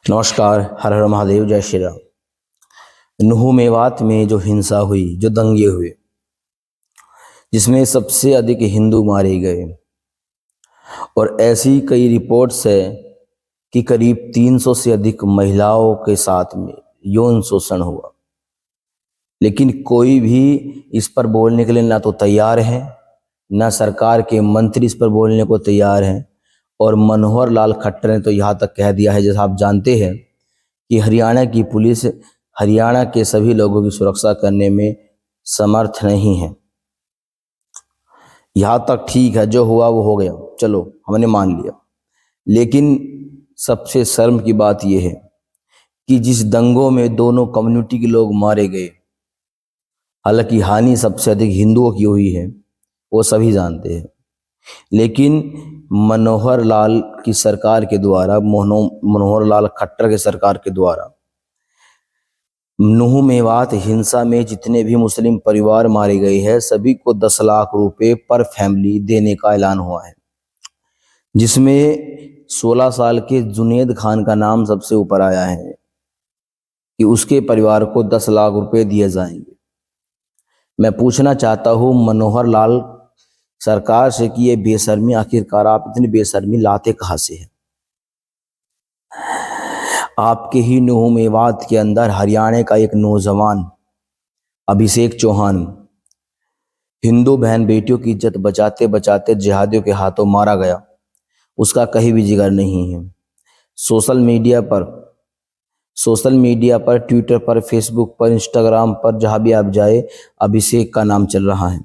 नमस्कार। हर हर महादेव, जय श्री राम। नुह मेवात में जो हिंसा हुई, जो दंगे हुए, जिसमें सबसे अधिक हिंदू मारे गए, और ऐसी कई रिपोर्ट्स है कि करीब 300 से अधिक महिलाओं के साथ में यौन शोषण हुआ, लेकिन कोई भी इस पर बोलने के लिए ना तो तैयार है, ना सरकार के मंत्री इस पर बोलने को तैयार हैं। और मनोहर लाल खट्टर ने तो यहाँ तक कह दिया है, जैसा आप जानते हैं कि हरियाणा की पुलिस हरियाणा के सभी लोगों की सुरक्षा करने में समर्थ नहीं है। यहाँ तक ठीक है, जो हुआ वो हो गया, चलो हमने मान लिया। लेकिन सबसे शर्म की बात यह है कि जिस दंगों में दोनों कम्युनिटी के लोग मारे गए, हालांकि हानि सबसे अधिक हिंदुओं की हुई है, वो सभी जानते हैं, लेकिन मनोहर लाल की सरकार के द्वारा, मनोहर लाल खट्टर के सरकार के द्वारा नुह मेवात हिंसा में जितने भी मुस्लिम परिवार मारे गए हैं, सभी को 10 लाख रुपए पर फैमिली देने का ऐलान हुआ है, जिसमें 16 साल के जुनेद खान का नाम सबसे ऊपर आया है कि उसके परिवार को 10 लाख रुपए दिए जाएंगे। मैं पूछना चाहता हूं मनोहर लाल सरकार से कि ये बेशर्मी, आखिरकार आप इतनी बेशर्मी लाते कहां से है? आपके ही नुह मेवात के अंदर हरियाणा का एक नौजवान अभिषेक चौहान हिंदू बहन बेटियों की इज्जत बचाते बचाते जिहादियों के हाथों मारा गया। उसका कहीं भी जिगर नहीं है। सोशल मीडिया पर ट्विटर पर, फेसबुक पर, इंस्टाग्राम पर, जहां भी आप जाए, अभिषेक का नाम चल रहा है,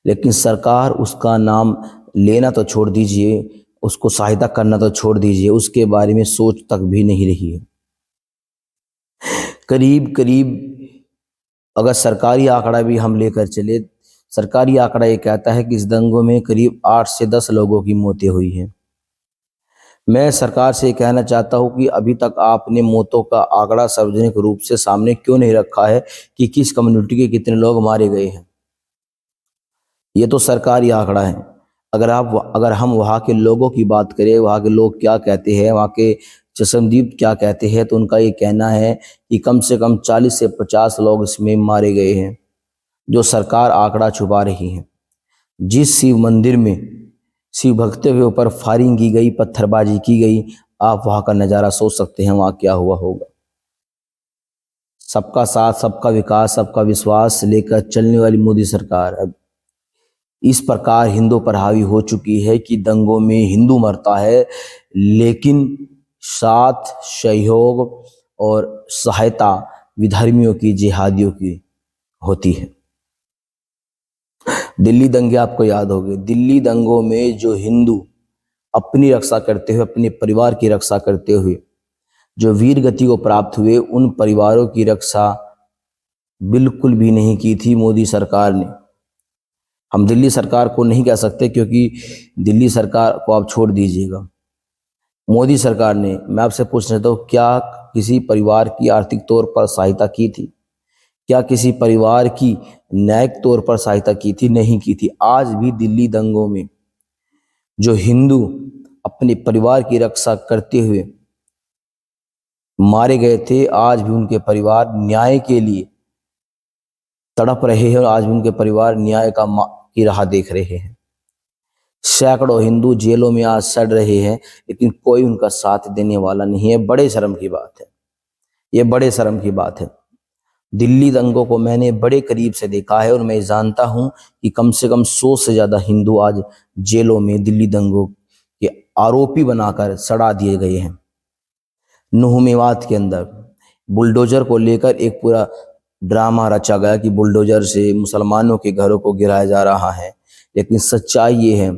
लेकिन सरकार उसका नाम लेना तो छोड़ दीजिए, उसको सहायता करना तो छोड़ दीजिए, उसके बारे में सोच तक भी नहीं रही है। करीब करीब अगर सरकारी आंकड़ा भी हम लेकर चले, सरकारी आंकड़ा ये कहता है कि इस दंगों में करीब 8 से 10 लोगों की मौतें हुई हैं। मैं सरकार से कहना चाहता हूं कि अभी तक आपने मौतों का आंकड़ा सार्वजनिक रूप से सामने क्यों नहीं रखा है कि किस कम्युनिटी के कितने लोग मारे गए हैं। ये तो सरकारी आंकड़ा है। अगर हम वहाँ के लोगों की बात करें, वहाँ के लोग क्या कहते हैं, वहाँ के चश्मदीद क्या कहते हैं, तो उनका ये कहना है कि कम से कम 40 से 50 लोग इसमें मारे गए हैं, जो सरकार आंकड़ा छुपा रही है। जिस शिव मंदिर में शिव भक्तों के ऊपर फायरिंग की गई, पत्थरबाजी की गई, आप वहाँ का नज़ारा सोच सकते हैं वहाँ क्या हुआ होगा। सबका साथ, सबका विकास, सबका विश्वास लेकर चलने वाली मोदी सरकार अब इस प्रकार हिंदू पर हावी हो चुकी है कि दंगों में हिंदू मरता है, लेकिन साथ सहयोग और सहायता विधर्मियों की, जिहादियों की होती है। दिल्ली दंगे आपको याद होंगे। दिल्ली दंगों में जो हिंदू अपनी रक्षा करते हुए, अपने परिवार की रक्षा करते हुए जो वीर गति को प्राप्त हुए, उन परिवारों की रक्षा बिल्कुल भी नहीं की थी मोदी सरकार ने। हम दिल्ली सरकार को नहीं कह सकते, क्योंकि दिल्ली सरकार को आप छोड़ दीजिएगा, मोदी सरकार ने, मैं आपसे पूछना चाहता हूँ, क्या किसी परिवार की आर्थिक तौर पर सहायता की थी? क्या किसी परिवार की न्यायिक तौर पर सहायता की थी? नहीं की थी। आज भी दिल्ली दंगों में जो हिंदू अपने परिवार की रक्षा करते हुए मारे गए थे, आज भी उनके परिवार न्याय के लिए तड़प रहे हैं, और आज भी उनके परिवार न्याय की राह देख रहे हैं। सैकड़ों हिंदू जेलों में आज सड़ रहे हैं, लेकिन कोई उनका साथ देने वाला नहीं है। बड़े शर्म की बात है, ये बड़े शर्म की बात है। दिल्ली दंगों को मैंने बड़े करीब से देखा है, और मैं जानता हूं कि कम से कम 100 से ज़्यादा हिंदू आज जेलों में दिल्ली दंगों के आरोपी बनाकर सड़ा दिए गए हैं। नुह मेवात के अंदर बुलडोजर को लेकर एक पूरा ड्रामा रचा गया कि बुलडोजर से मुसलमानों के घरों को गिराया जा रहा है, लेकिन सच्चाई ये है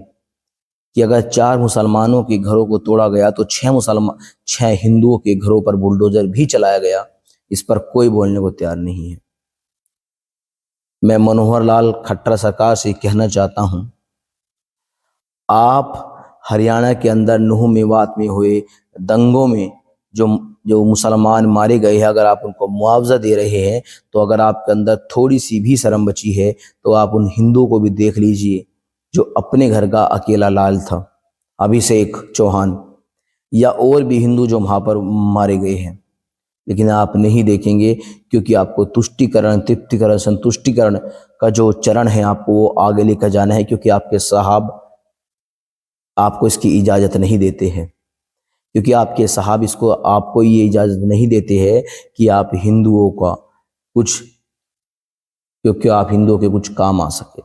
कि अगर 4 मुसलमानों के घरों को तोड़ा गया तो 6 हिंदुओं के घरों पर बुलडोजर भी चलाया गया। इस पर कोई बोलने को तैयार नहीं है। मैं मनोहर लाल खट्टर सरकार से कहना चाहता हूं, आप हरियाणा के अंदर नुह मेवात में हुए दंगों में जो मुसलमान मारे गए हैं, अगर आप उनको मुआवजा दे रहे हैं, तो अगर आपके अंदर थोड़ी सी भी शर्म बची है, तो आप उन हिंदुओं को भी देख लीजिए जो अपने घर का अकेला लाल था, अभिषेक चौहान, या और भी हिंदू जो वहाँ पर मारे गए हैं, लेकिन आप नहीं देखेंगे, क्योंकि आपको तुष्टिकरण, तृप्तिकरण, संतुष्टिकरण का जो चरण है आपको वो आगे लेकर जाना है, क्योंकि आपके साहब आपको इसकी इजाज़त नहीं देते हैं, क्योंकि आपके साहब इसको आपको ये इजाज़त नहीं देते हैं कि आप हिंदुओं का कुछ, क्योंकि आप हिंदुओं के कुछ काम आ सके।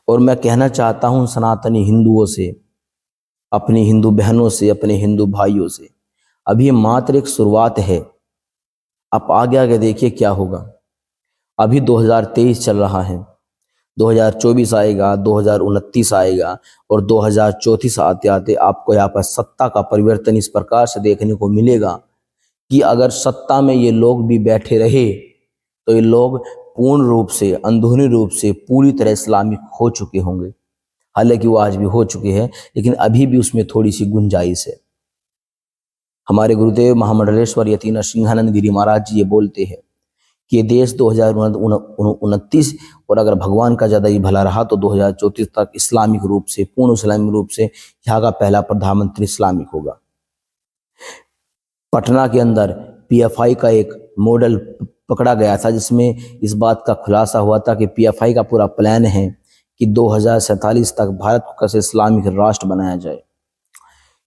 और मैं कहना चाहता हूँ सनातनी हिंदुओं से, अपनी हिंदू बहनों से, अपने हिंदू भाइयों से, अभी ये मात्र एक शुरुआत है। आप आगे आगे देखिए क्या होगा। अभी 2023 चल रहा है, 2024 आएगा, 2029 आएगा, और 2034 आते आते आपको यहाँ पर सत्ता का परिवर्तन इस प्रकार से देखने को मिलेगा कि अगर सत्ता में ये लोग भी बैठे रहे तो ये लोग पूर्ण रूप से, अंदरूनी रूप से पूरी तरह इस्लामिक हो चुके होंगे। हालांकि वो आज भी हो चुके हैं, लेकिन अभी भी उसमें थोड़ी सी गुंजाइश है। हमारे गुरुदेव महामंडलेश्वर यति नरसिंहानंद गिरी महाराज जी ये बोलते हैं कि ये देश 2029 और अगर भगवान का ज़्यादा ही भला रहा तो 2034 तक इस्लामिक रूप से, पूर्ण इस्लामिक रूप से यहाँ का पहला प्रधानमंत्री इस्लामिक होगा। पटना के अंदर पीएफआई का एक मॉडल पकड़ा गया था, जिसमें इस बात का खुलासा हुआ था कि पीएफआई का पूरा प्लान है कि 2047 तक भारत को कैसे इस्लामिक राष्ट्र बनाया जाए।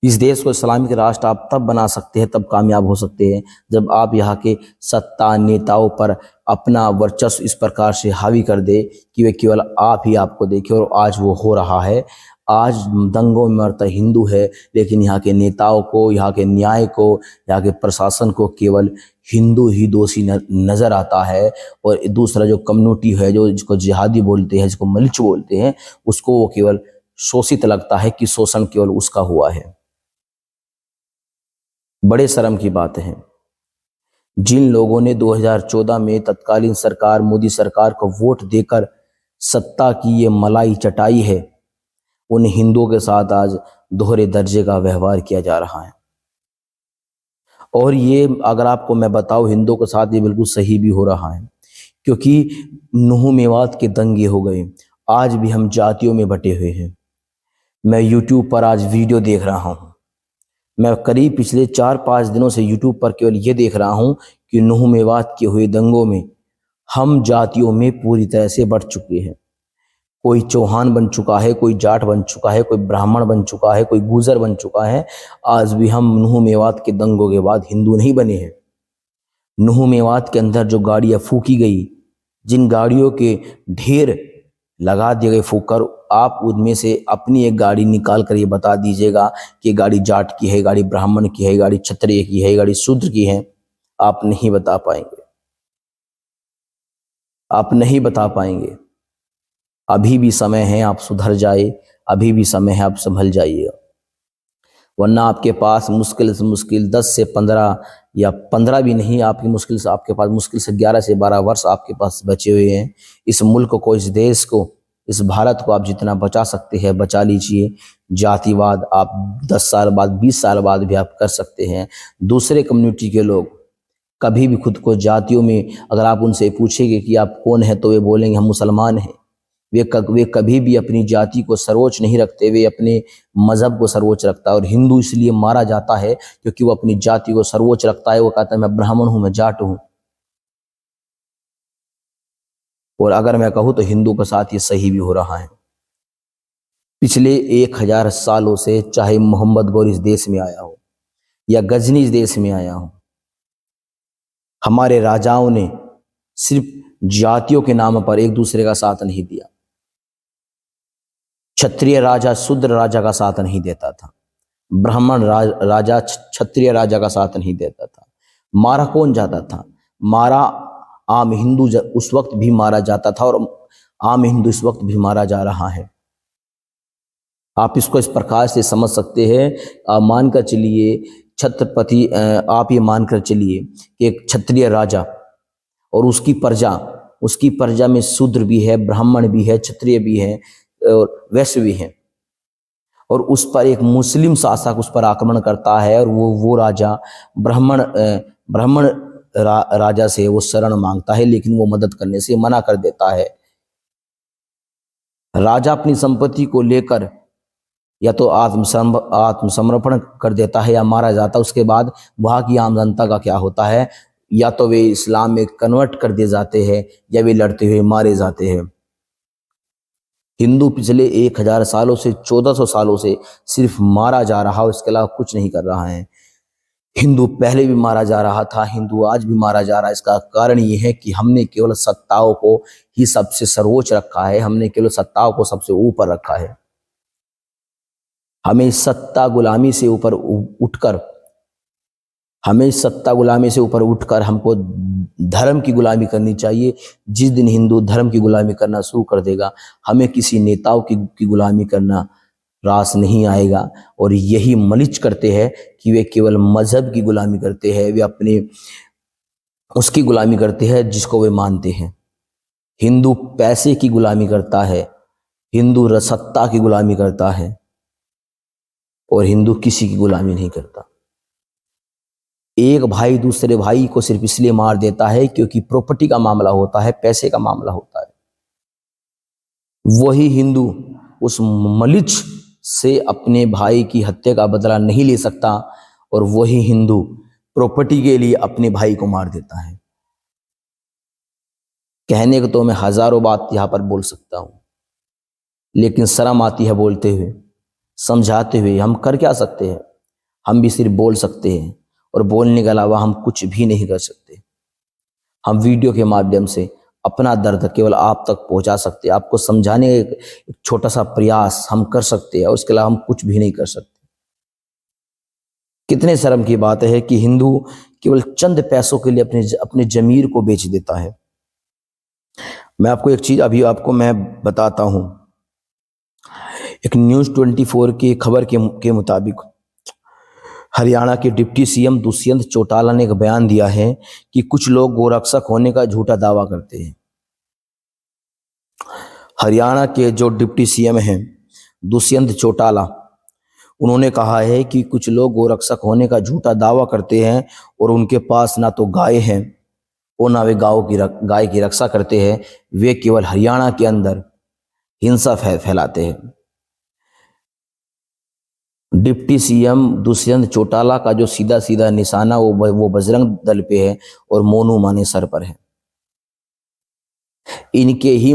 इस देश को इस्लामिक राष्ट्र आप तब बना सकते हैं, तब कामयाब हो सकते हैं, जब आप यहाँ के सत्ता नेताओं पर अपना वर्चस्व इस प्रकार से हावी कर दे कि वे केवल आप ही आपको देखें। और आज वो हो रहा है। आज दंगों में मरता हिंदू है, लेकिन यहाँ के नेताओं को, यहाँ के न्याय को, यहाँ के प्रशासन को केवल हिंदू ही दोषी नज़र आता है। और दूसरा जो कम्युनिटी है, जो जिसको जिहादी बोलते हैं, जिसको मलिच बोलते हैं, उसको वो केवल शोषित लगता है कि शोषण केवल उसका हुआ है। बड़े शर्म की बात है, जिन लोगों ने 2014 में तत्कालीन सरकार, मोदी सरकार को वोट देकर सत्ता की ये मलाई चटाई है, उन हिंदुओं के साथ आज दोहरे दर्जे का व्यवहार किया जा रहा है। और ये अगर आपको मैं बताऊं, हिंदुओं के साथ ये बिल्कुल सही भी हो रहा है, क्योंकि नुहू मेवात के दंगे हो गए। आज भी हम जातियों में बटे हुए हैं। मैं यूट्यूब पर आज वीडियो देख रहा हूँ, मैं करीब पिछले 4-5 दिनों से यूट्यूब पर केवल ये देख रहा हूँ कि नुहू मेवात के हुए दंगों में हम जातियों में पूरी तरह से बढ़ चुके हैं। कोई चौहान बन चुका है, कोई जाट बन चुका है, कोई ब्राह्मण बन चुका है, कोई गुजर बन चुका है। आज भी हम नुहू मेवात के दंगों के बाद हिंदू नहीं बने हैं। नुहू मेवात के अंदर जो गाड़ियाँ फूकी गई, जिन गाड़ियों के ढेर लगा दिए गए फूककर, आप उनमें से अपनी एक गाड़ी निकाल कर ये बता दीजिएगा कि गाड़ी जाट की है, गाड़ी ब्राह्मण की है, गाड़ी क्षत्रिय की है, गाड़ी शूद्र की है। आप नहीं बता पाएंगे, आप नहीं बता पाएंगे। अभी भी समय है, आप सुधर जाए, अभी भी समय है, आप संभल जाइएगा, वरना आपके पास मुश्किल से मुश्किल 10 से 15 या 15 भी नहीं, आपकी मुश्किल से आपके पास मुश्किल से 11 से 12 वर्ष आपके पास बचे हुए हैं। इस मुल्क को, इस देश को, इस भारत को आप जितना बचा सकते हैं बचा लीजिए। जातिवाद आप 10 साल बाद, 20 साल बाद भी आप कर सकते हैं। दूसरे कम्युनिटी के लोग कभी भी खुद को जातियों में, अगर आप उनसे पूछेंगे कि आप कौन हैं, तो वे बोलेंगे हम मुसलमान हैं। वे कभी भी अपनी जाति को सर्वोच्च नहीं रखते, वे अपने मजहब को सर्वोच्च रखता है। और हिंदू इसलिए मारा जाता है क्योंकि वो अपनी जाति को सर्वोच्च रखता है। वो कहता है मैं ब्राह्मण हूं, मैं जाट हूं। और अगर मैं कहूँ तो हिंदू के साथ ये सही भी हो रहा है। पिछले 1000 सालों से चाहे मोहम्मद गौरी इस देश में आया हो या गजनी इस देश में आया हो, हमारे राजाओं ने सिर्फ जातियों के नाम पर एक दूसरे का साथ नहीं दिया। क्षत्रिय राजा शूद्र राजा का साथ नहीं देता था, ब्राह्मण राजा क्षत्रिय राजा का साथ नहीं देता था। मारा कौन जाता था? मारा आम हिंदू उस वक्त भी मारा जाता था, और आम हिंदू इस वक्त भी मारा जा रहा है। आप इसको इस प्रकार से समझ सकते हैं। मानकर चलिए छत्रपति, आप ये मानकर चलिए कि एक क्षत्रिय राजा और उसकी प्रजा में शूद्र भी है, ब्राह्मण भी है, क्षत्रिय भी है और वैश्य भी है, और उस पर एक मुस्लिम शासक उस पर आक्रमण करता है, और वो राजा ब्राह्मण राजा से वो शरण मांगता है, लेकिन वो मदद करने से मना कर देता है। राजा अपनी संपत्ति को लेकर या तो आत्मसमर्पण कर देता है या मारा जाता है। उसके बाद वहाँ की आम जनता का क्या होता है, या तो वे इस्लाम में कन्वर्ट कर दिए जाते हैं या वे लड़ते हुए मारे जाते हैं। हिंदू पिछले 1000 सालों से 1400 सालों से सिर्फ मारा जा रहा है, उसके अलावा कुछ नहीं कर रहा है। हिंदू पहले भी मारा जा रहा था, हिंदू आज भी मारा जा रहा है। इसका कारण ये है कि हमने केवल सत्ताओं को ही सबसे सर्वोच्च रखा है, हमने केवल सत्ताओं को सबसे ऊपर रखा है। हमें सत्ता गुलामी से ऊपर उठकर हमको धर्म की गुलामी करनी चाहिए। जिस दिन हिंदू धर्म की गुलामी करना शुरू कर देगा, हमें किसी नेताओं की गुलामी करना रास नहीं आएगा। और यही मलिच करते हैं कि वे केवल मजहब की गुलामी करते हैं, वे अपने उसकी गुलामी करते हैं जिसको वे मानते हैं। हिंदू पैसे की गुलामी करता है, हिंदू सत्ता की गुलामी करता है, और हिंदू किसी की गुलामी नहीं करता। एक भाई दूसरे भाई को सिर्फ इसलिए मार देता है क्योंकि प्रॉपर्टी का मामला होता है, पैसे का मामला होता है। वही हिंदू उस मलिच से अपने भाई की हत्या का बदला नहीं ले सकता, और वही हिंदू प्रॉपर्टी के लिए अपने भाई को मार देता है। कहने को तो मैं हजारों बात यहां पर बोल सकता हूं, लेकिन शर्म आती है बोलते हुए, समझाते हुए। हम कर क्या सकते हैं? हम भी सिर्फ बोल सकते हैं, और बोलने के अलावा हम कुछ भी नहीं कर सकते। हम वीडियो के माध्यम से अपना दर्द केवल आप तक पहुंचा सकते हैं, आपको समझाने का एक छोटा सा प्रयास हम कर सकते हैं, उसके अलावा हम कुछ भी नहीं कर सकते। कितने शर्म की बात है कि हिंदू केवल चंद पैसों के लिए अपने जमीर को बेच देता है। मैं आपको एक चीज अभी आपको मैं बताता हूं। एक न्यूज़ 24 की खबर के मुताबिक हरियाणा के डिप्टी सीएम दुष्यंत चौटाला ने एक बयान दिया है कि कुछ लोग गोरक्षक होने का झूठा दावा करते हैं। हरियाणा के जो डिप्टी सीएम हैं दुष्यंत चौटाला, उन्होंने कहा है कि कुछ लोग गोरक्षक होने का झूठा दावा करते हैं, और उनके पास ना तो गाय हैं और ना वे गाय की रक्षा करते हैं। वे केवल हरियाणा के अंदर हिंसा फैलाते हैं। डिप्टी सीएम दुष्यंत चौटाला का जो सीधा सीधा निशाना वो बजरंग दल पे है और मोनू मानेसर पर है। इनके ही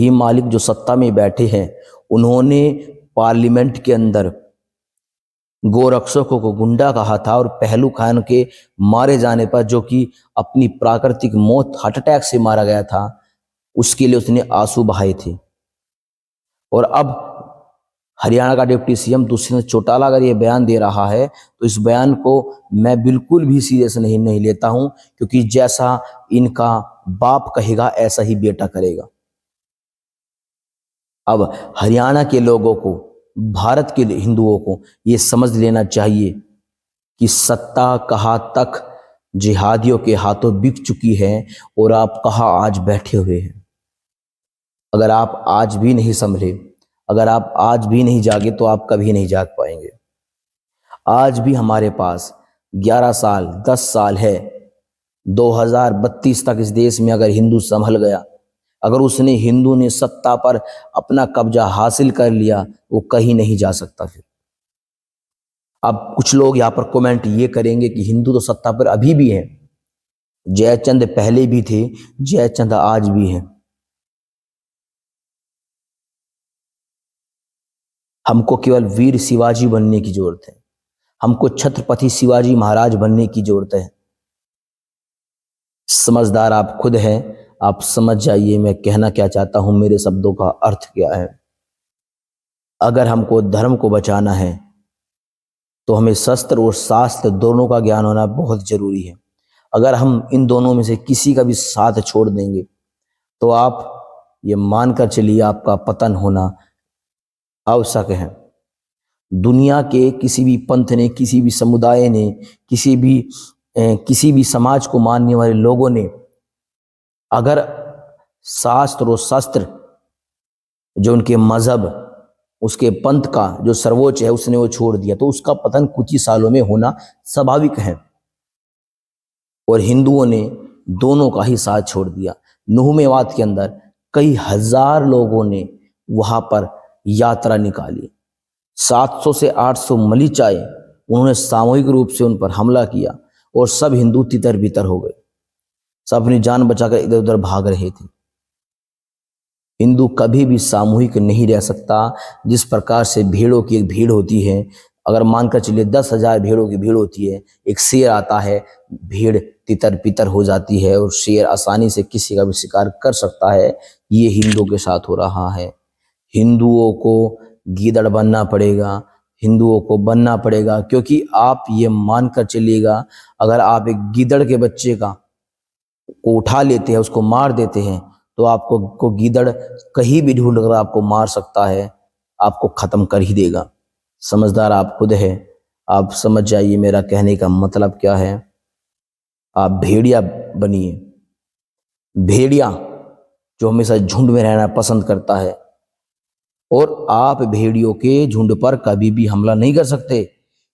मालिक जो सत्ता में बैठे हैं, उन्होंने पार्लियामेंट के अंदर गोरक्षकों को गुंडा कहा था, और पहलू खान के मारे जाने पर, जो कि अपनी प्राकृतिक मौत हार्ट अटैक से मारा गया था, उसके लिए उसने आंसू बहाए थे। और अब हरियाणा का डिप्टी सीएम दुष्यंत चौटाला अगर ये बयान दे रहा है, तो इस बयान को मैं बिल्कुल भी सीरियस नहीं लेता हूं, क्योंकि जैसा इनका बाप कहेगा ऐसा ही बेटा करेगा। अब हरियाणा के लोगों को, भारत के हिंदुओं को ये समझ लेना चाहिए कि सत्ता कहाँ तक जिहादियों के हाथों बिक चुकी है, और आप कहाँ आज बैठे हुए हैं। अगर आप आज भी नहीं संभले, अगर आप आज भी नहीं जागे, तो आप कभी नहीं जाग पाएंगे। आज भी हमारे पास 11 साल 10 साल है। 2032 तक इस देश में अगर हिंदू संभल गया, अगर हिंदू ने सत्ता पर अपना कब्जा हासिल कर लिया, वो कहीं नहीं जा सकता। फिर अब कुछ लोग यहाँ पर कमेंट ये करेंगे कि हिंदू तो सत्ता पर अभी भी है। जयचंद पहले भी थे, जयचंद आज भी हैं। हमको केवल वीर शिवाजी बनने की जरूरत है, हमको छत्रपति शिवाजी महाराज बनने की जरूरत है। समझदार आप खुद हैं, आप समझ जाइए मैं कहना क्या चाहता हूं, मेरे शब्दों का अर्थ क्या है। अगर हमको धर्म को बचाना है, तो हमें शस्त्र और शास्त्र दोनों का ज्ञान होना बहुत जरूरी है। अगर हम इन दोनों में से किसी का भी साथ छोड़ देंगे, तो आप ये मानकर चलिए आपका पतन होना आवश्यक है। दुनिया के किसी भी पंथ ने, किसी भी समुदाय ने, किसी भी समाज को मानने वाले लोगों ने अगर शास्त्र और शस्त्र जो उनके मजहब, उसके पंथ का जो सर्वोच्च है, उसने वो छोड़ दिया, तो उसका पतन कुछ ही सालों में होना स्वाभाविक है। और हिंदुओं ने दोनों का ही साथ छोड़ दिया। नूह मेवात के अंदर कई हजार लोगों ने वहां पर यात्रा निकाली। 700 से 800 मलीच आए, उन्होंने सामूहिक रूप से उन पर हमला किया और सब हिंदू तितर बितर हो गए। सब अपनी जान बचाकर इधर उधर भाग रहे थे। हिंदू कभी भी सामूहिक नहीं रह सकता। जिस प्रकार से भेड़ों की एक भीड़ होती है, अगर मानकर चलिए 10,000 भेड़ों की भीड़ होती है, एक शेर आता है, भीड़ तितर बितर हो जाती है और शेर आसानी से किसी का भी शिकार कर सकता है। ये हिंदुओं के साथ हो रहा है। हिंदुओं को गीदड़ बनना पड़ेगा, हिंदुओं को बनना पड़ेगा, क्योंकि आप ये मानकर चलिएगा, अगर आप एक गीदड़ के बच्चे को उठा लेते हैं, उसको मार देते हैं, तो आपको गीदड़ कहीं भी ढूंढ कर आपको मार सकता है, आपको खत्म कर ही देगा। समझदार आप खुद है, आप समझ जाइए मेरा कहने का मतलब क्या है। आप भेड़िया बनिए, भेड़िया जो हमेशा झुंड में रहना पसंद करता है, और आप भेड़ियों के झुंड पर कभी भी हमला नहीं कर सकते,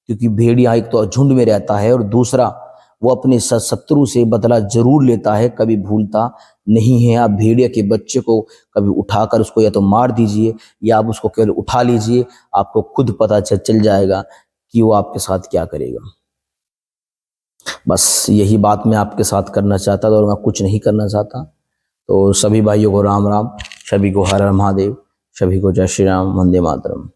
क्योंकि भेड़िया एक तो झुंड में रहता है और दूसरा वो अपने शत्रु से बदला जरूर लेता है, कभी भूलता नहीं है। आप भेड़िया के बच्चे को कभी उठाकर उसको या तो मार दीजिए या आप उसको केवल उठा लीजिए, आपको खुद पता चल जाएगा कि वो आपके साथ क्या करेगा। बस यही बात मैं आपके साथ करना चाहता था और मैं कुछ नहीं करना चाहता। तो सभी भाइयों को राम राम, सभी को हर हर महादेव, सभी को जय श्री राम, वंदे मातरम।